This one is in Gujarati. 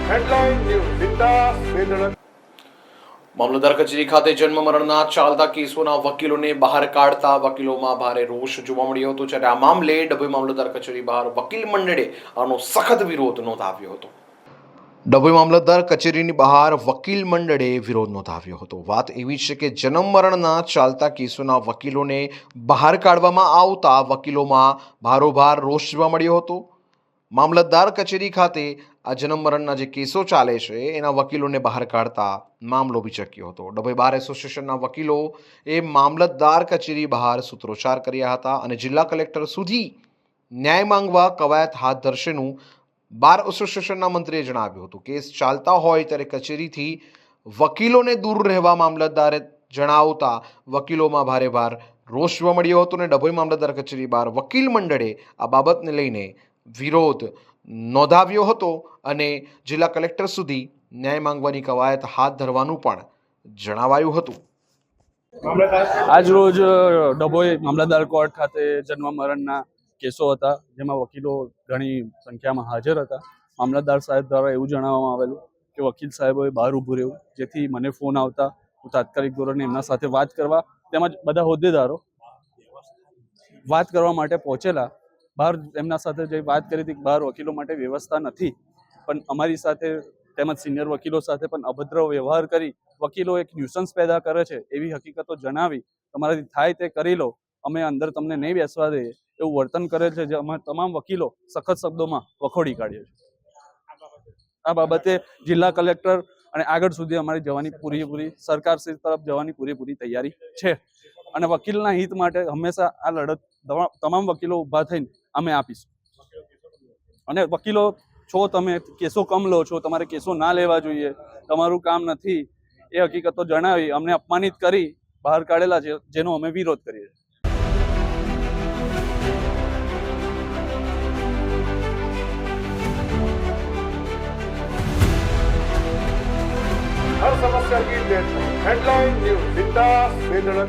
હેડલાઇન ન્યૂઝ વિકાસ વેધડક મામલતદાર કચેરી ખાતે જન્મ મરણના ચાલતા કેસોના વકીલોને બહાર કાઢતા વકીલોમાં ભારે રોષ જોવા મળ્યો હતો, જ્યારે આ મામલે ડભોઈ મામલતદાર કચેરી બહાર વકીલ મંડળે આનો સખત વિરોધ નોંધાવ્યો હતો. ડભોઈ મામલતદાર કચેરીની બહાર વકીલ મંડળે વિરોધ નોંધાવ્યો હતો. વાત એવી છે કે જન્મ મરણના ચાલતા કેસોના વકીલોને બહાર કાઢવામાં આવતા વકીલોમાં ભારોભાર રોષ જોવા મળ્યો હતો. મામલતદાર કચેરી ખાતે આ જન્મ મરણના જે કેસો ચાલે છે એના વકીલોને બહાર કાઢતા મામલો વિચક્યો હતો. ડભોઈ બાર એસોસિએશનના વકીલો એ મામલતદાર કચેરી બહાર સૂત્રોચ્ચાર કર્યા હતા અને જિલ્લા કલેક્ટર સુધી ન્યાય માંગવા કવાયત હાથ ધરશેનું બાર એસોસિએશનના મંત્રીએ જણાવ્યું હતું. કેસ ચાલતા હોય ત્યારે કચેરીથી વકીલોને દૂર રહેવા મામલતદારે જણાવતા વકીલોમાં ભારે રોષ જોવા મળ્યો હતો અને ડભોઈ મામલતદાર કચેરી બહાર વકીલ મંડળે આ બાબતને લઈને વિરોધ નોંધાવ્યો હતો અને જિલ્લા કલેક્ટર સુધી ન્યાય માંગવાની કવાયત હાથ ધરવાનું પણ જણાવાયું હતું. આજ રોજ ડભોઈ મામલતદાર કોર્ટ ખાતે જન્મ મરણના કેસો હતા, જેમાં વકીલો ઘણી સંખ્યામાં હાજર હતા. મામલતદાર સાહેબ દ્વારા એવું જણાવવામાં આવેલું કે વકીલ સાહેબોએ બહાર ઊભું રહેવું, જેથી મને ફોન આવતા હું તાત્કાલિક ધોરણે એમના સાથે વાત કરવા તેમજ બધા હોદ્દેદારો વાત કરવા માટે પહોંચેલા. બહાર એમના સાથે જે વાત કરી હતી, બહાર વકીલો માટે વ્યવસ્થા નથી, પણ અમારી સાથે તેમજ સિનિયર વકીલો સાથે પણ અભદ્ર વ્યવહાર કરી વકીલો એક ન્યુસન્સ પેદા કરે છે એવી હકીકતો જણાવી તમારાથી થાય તે કરી લો, અમે અંદર તમને નહીં બેસવા દઈએ એવું વર્તન કરે છે, જે અમે તમામ વકીલો સખત શબ્દોમાં વખોડી કાઢીએ છીએ. આ બાબતે જિલ્લા કલેક્ટર અને આગળ સુધી અમારી જવાની પૂરેપૂરી સરકારશ્રી તરફ જવાની પૂરેપૂરી તૈયારી છે અને વકીલના હિત માટે હંમેશા આ લડત તમામ વકીલો ઊભા થઈને અમે આપીશું. અને વકીલો છો તમે, કેસો કમ લો છો, તમારે કેસો ના લેવા જોઈએ, તમારું કામ નથી એ હકીકતો જણાવી અમને અપમાનિત કરી બહાર કાઢેલા છે, જેનો અમે વિરોધ કરીએ છીએ. हर समस्या की डेडलाइन हेडलाइन न्यूज विकास वेधड़क